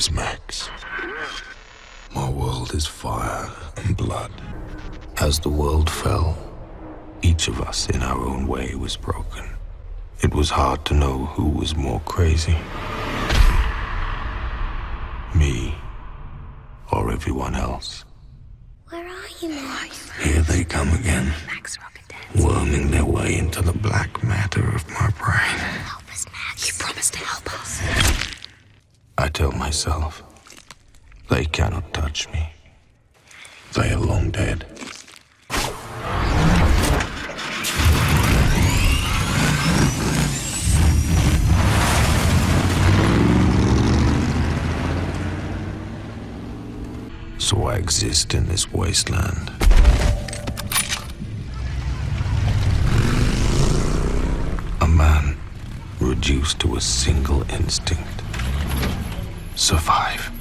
is Max. My world is fire and blood. As the world fell, each of us in our own way was broken. It was hard to know who was more crazy. Me or everyone else. Where are you, Max? Here they come again, Max Rocket Dance. worming their way into the black matter of my brain. Help us, Max. You promised to help us. I tell myself, they cannot touch me. They are long dead. So I exist in this wasteland. A man reduced to a single instinct. Survive.